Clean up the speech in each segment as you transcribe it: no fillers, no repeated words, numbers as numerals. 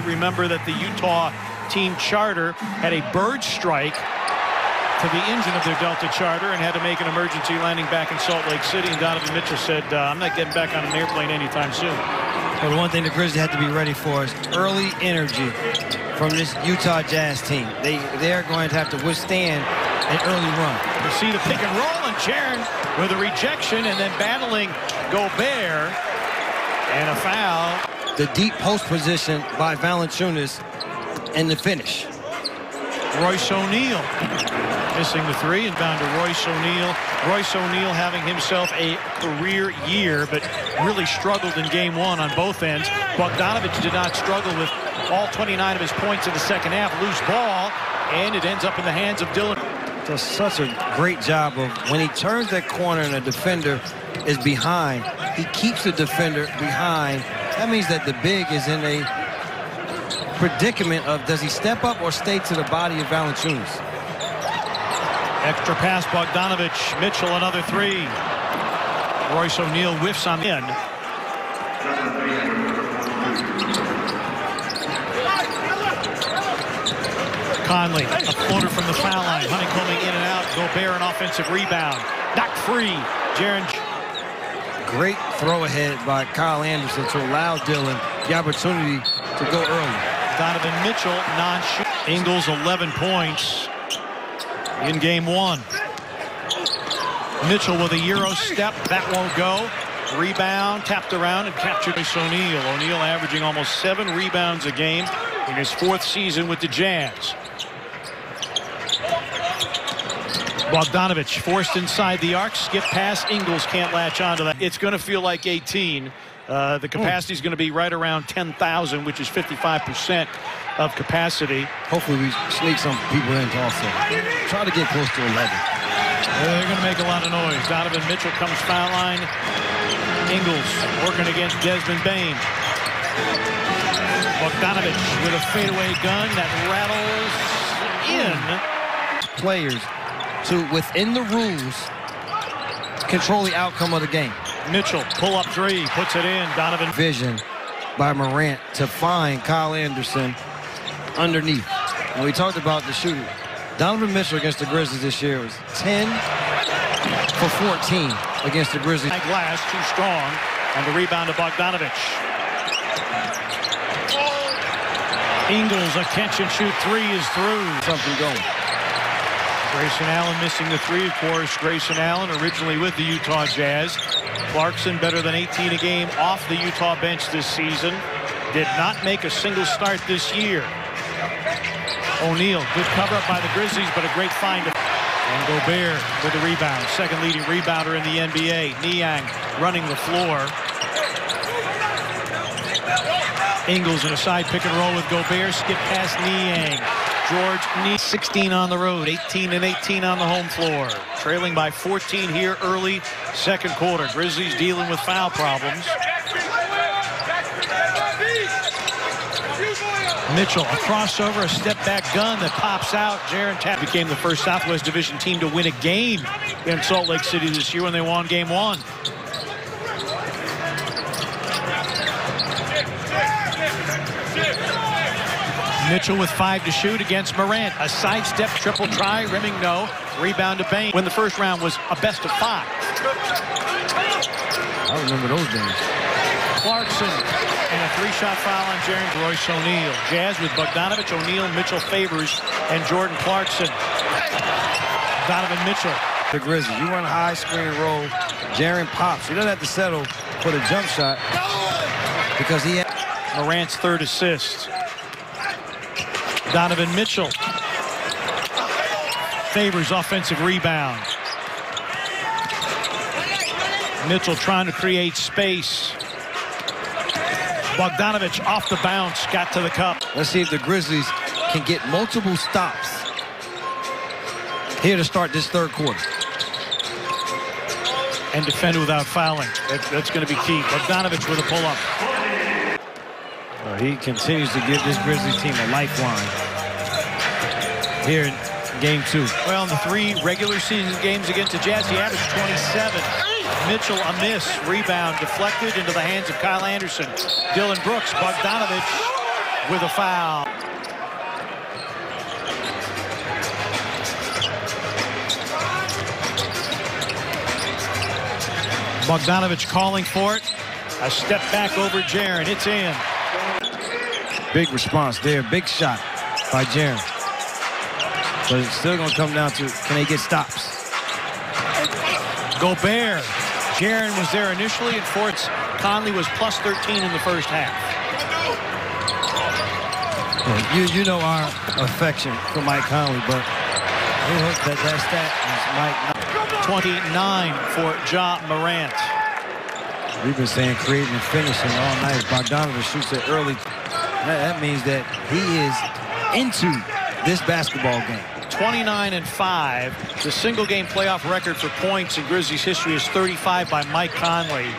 Remember that the Utah team charter had a bird strike to the engine of their Delta charter and had to make an emergency landing back in Salt Lake City. And Donovan Mitchell said, I'm not getting back on an airplane anytime soon. Well, the one thing the Grizzlies had to be ready for is early energy from this Utah Jazz team. They're going to have to withstand an early run. You see the pick and roll, and Jaren with a rejection and then battling Gobert, and a foul. The deep post position by Valanciunas and the finish. Royce O'Neal missing the three, and bound to Royce O'Neal. Royce O'Neal having himself a career year, but really struggled in game one on both ends. Bogdanovich did not struggle with all 29 of his points in the second half. Loose ball, and it ends up in the hands of Dillon. Does such a great job of when he turns that corner and a defender is behind, he keeps the defender behind. That means that the big is in a predicament of does he step up or stay to the body of Valanciunas. Extra pass, Bogdanovich. Mitchell, another three. Royce O'Neal whiffs on the end. Conley, a floater from the foul line. Honeycombing in and out. Gobert, an offensive rebound. Knocked free. Jaren. Great throw ahead by Kyle Anderson to allow Dillon the opportunity to go early. Donovan Mitchell, non-shoot. Ingles, 11 points in game one. Mitchell with a Euro step. That won't go. Rebound, tapped around and captured by O'Neal. O'Neal averaging almost 7 rebounds a game in his 4th season with the Jazz. Bogdanovich forced inside the arc. Skip pass. Ingles can't latch onto that. It's going to feel like 18. The capacity is going to be right around 10,000, which is 55% of capacity. Hopefully we sneak some people in also. Try to get close to 11. They're going to make a lot of noise. Donovan Mitchell comes foul line. Ingles working against Desmond Bane. Bogdanovich with a fadeaway gun that rattles in. Players to, within the rules, control the outcome of the game. Mitchell, pull-up three, puts it in. Donovan. Vision by Morant to find Kyle Anderson underneath. And we talked about the shooting. Donovan Mitchell against the Grizzlies this year was 10 for 14 against the Grizzlies. Glass, too strong, and the rebound to Bogdanovich. Ingles, a catch-and-shoot three is through. Something going. Grayson Allen missing the three, of course. Grayson Allen originally with the Utah Jazz. Clarkson better than 18 a game off the Utah bench this season. Did not make a single start this year. O'Neal, good cover up by the Grizzlies, but a great find. And Gobert with the rebound. Second leading rebounder in the NBA. Niang running the floor. Ingles in a side pick and roll with Gobert. Skip past Niang. George Niang, 16 on the road, 18 and 18 on the home floor. Trailing by 14 here early second quarter. Grizzlies dealing with foul problems. Mitchell, a crossover, a step-back gun that pops out. Jaren became the first Southwest Division team to win a game in Salt Lake City this year when they won game one. Mitchell with 5 to shoot against Morant. A sidestep triple try, rimming no. Rebound to Bane. When the first round was a best of 5. I remember those days. Clarkson and a 3-shot foul on Jaren. Royce O'Neal. Jazz with Bogdanovich, O'Neal, Mitchell, Favors, and Jordan Clarkson. Donovan Mitchell. The Grizzlies, you run high screen roll. Jaren pops. He doesn't have to settle for the jump shot because he had Morant's 3rd assist. Donovan Mitchell. Favors offensive rebound. Mitchell trying to create space. Bogdanovich off the bounce, got to the cup. Let's see if the Grizzlies can get multiple stops here to start this third quarter. And defend without fouling. That's going to be key. Bogdanovich with a pull-up. He continues to give this Grizzlies team a lifeline here in game 2. Well, in the 3 regular season games against the Jazz, he averaged 27. Mitchell a miss. Rebound deflected into the hands of Kyle Anderson. Dylan Brooks, Bogdanovich with a foul. Bogdanovich calling for it. A step back over Jaren. It's in. Big response there. Big shot by Jaren. But it's still going to come down to, can they get stops? Gobert. Jaren was there initially, and Forts Conley was plus 13 in the first half. Yeah, you know our affection for Mike Conley, but we hope that stat is Mike. 29 for Ja Morant. We've been saying creating and finishing all night. Bogdanovich shoots it early. That means that he is into this basketball game. 29-5. The single-game playoff record for points in Grizzlies history is 35 by Mike Conley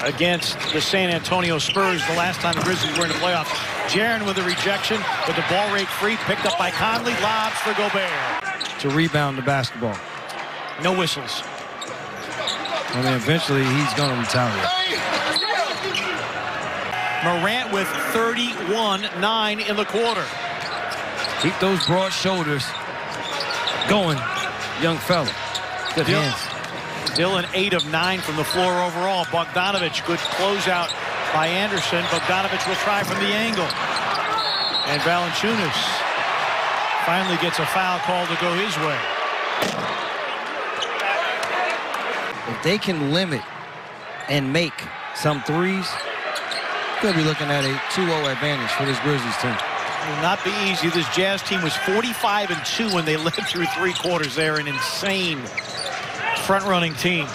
against the San Antonio Spurs the last time the Grizzlies were in the playoffs. Jaren with a rejection, but the ball rate free, picked up by Conley, lobs for Gobert. To rebound the basketball. No whistles. I mean, eventually he's going to retaliate. Morant with 31-9 in the quarter. Keep those broad shoulders going, young fella. Good hands. Dillon 8 of 9 from the floor overall. Bogdanovich, good closeout by Anderson. Bogdanovich will try from the angle. And Valanciunas finally gets a foul call to go his way. If they can limit and make some threes, could be looking at a 2-0 advantage for this Grizzlies team. Will not be easy. This Jazz team was 45-2 when they led through 3 quarters. They're an insane front-running team.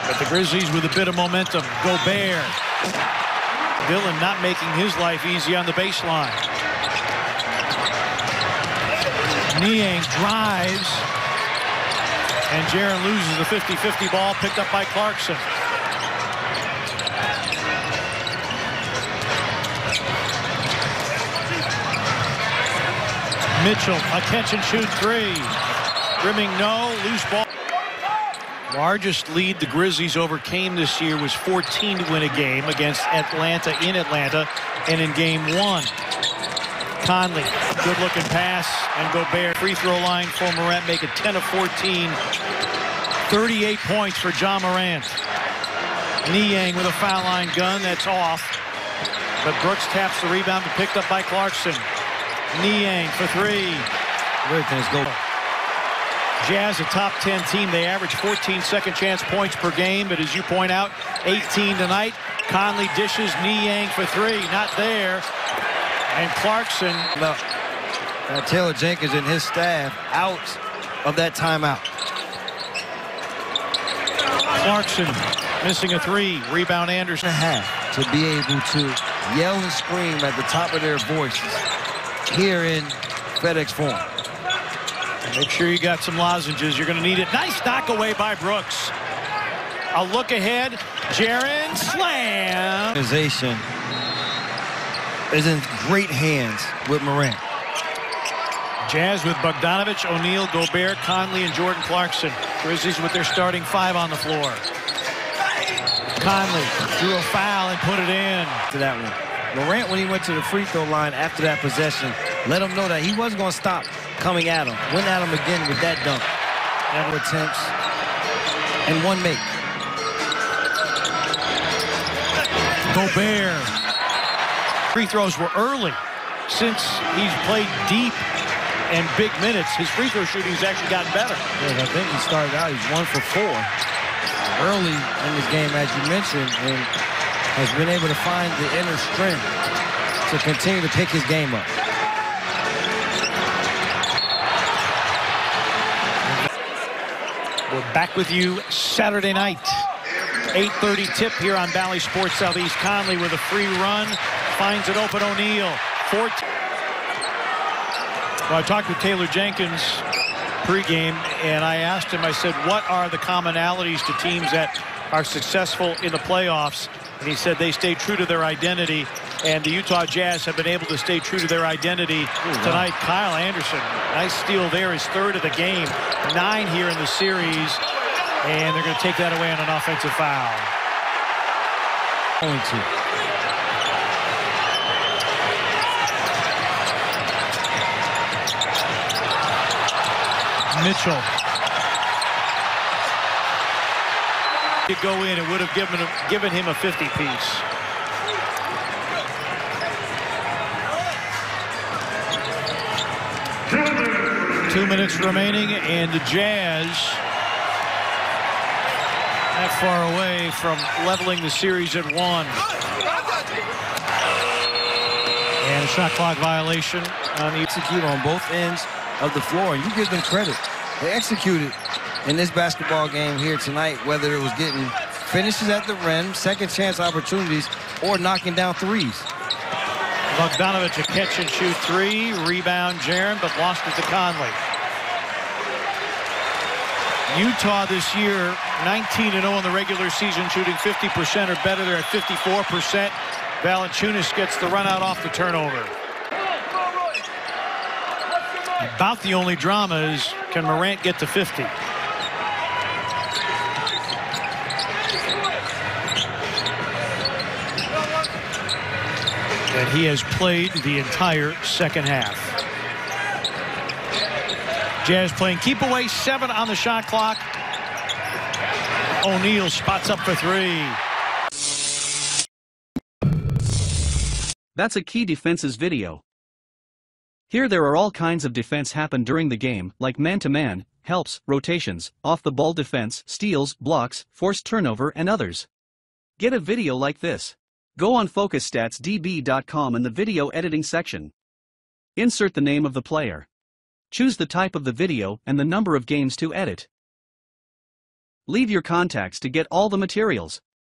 But the Grizzlies with a bit of momentum. Gobert. Dillon not making his life easy on the baseline. Niang drives. And Jaren loses the 50-50 ball picked up by Clarkson. Mitchell, a catch and shoot 3. Rimming no, loose ball. Largest lead the Grizzlies overcame this year was 14 to win a game against Atlanta in Atlanta and in game 1. Conley, good looking pass, and Gobert free throw line for Morant, make it 10 of 14. 38 points for Ja Morant. Niang with a foul line gun, that's off. But Brooks taps the rebound and picked up by Clarkson. Niang for 3. Everything's go. Jazz, a top 10 team. They average 14 second chance points per game, but as you point out, 18 tonight. Conley dishes, Niang for 3, not there. And Clarkson. No. Taylor Jenkins and his staff out of that timeout. Clarkson missing a 3. Rebound Anderson. To be able to yell and scream at the top of their voices here in FedEx Forum. Make sure you got some lozenges. You're going to need it. Nice knock away by Brooks. A look ahead. Jaren slam. Organization is in great hands with Morant. Jazz with Bogdanovich, O'Neal, Gobert, Conley, and Jordan Clarkson. Grizzlies with their starting 5 on the floor. Conley drew a foul and put it in. To that one. Morant, when he went to the free throw line after that possession, let him know that he wasn't going to stop coming at him. Went at him again with that dunk. Several attempts and 1 make. Gobert. Free throws were early. Since he's played deep and big minutes, his free throw shooting's actually gotten better. Yeah, I think he started out, he's 1 for 4 early in this game, as you mentioned, and has been able to find the inner strength to continue to pick his game up. We're back with you Saturday night. 8:30 tip here on Valley Sports Southeast. Conley with a free run. Finds it open, O'Neal. 14. Well, I talked with Taylor Jenkins pregame, and I asked him, I said, what are the commonalities to teams that are successful in the playoffs? And he said they stay true to their identity, and the Utah Jazz have been able to stay true to their identity tonight. Kyle Anderson, nice steal there, his 3rd of the game. 9 here in the series, and they're going to take that away on an offensive foul. Mitchell. To go in, it would have given him a 50-piece. Two minutes remaining, and the Jazz not far away from leveling the series at 1. And a shot clock violation on the execute on both ends of the floor, and you give them credit. They executed in this basketball game here tonight, whether it was getting finishes at the rim, second chance opportunities, or knocking down threes. Bogdanovich a catch and shoot three, rebound Jaren, but lost it to Conley. Utah this year 19-0 in the regular season, shooting 50% or better. They're at 54%. Valanciunas gets the run out off the turnover. About the only drama is, can Morant get to 50? And he has played the entire second half. Jazz playing keep away, 7 on the shot clock. O'Neal spots up for 3. That's a key defenses video. Here there are all kinds of defense happen during the game, like man-to-man, helps, rotations, off-the-ball defense, steals, blocks, forced turnover, and others. Get a video like this. Go on focusstats.db.com in the video editing section. Insert the name of the player. Choose the type of the video and the number of games to edit. Leave your contacts to get all the materials.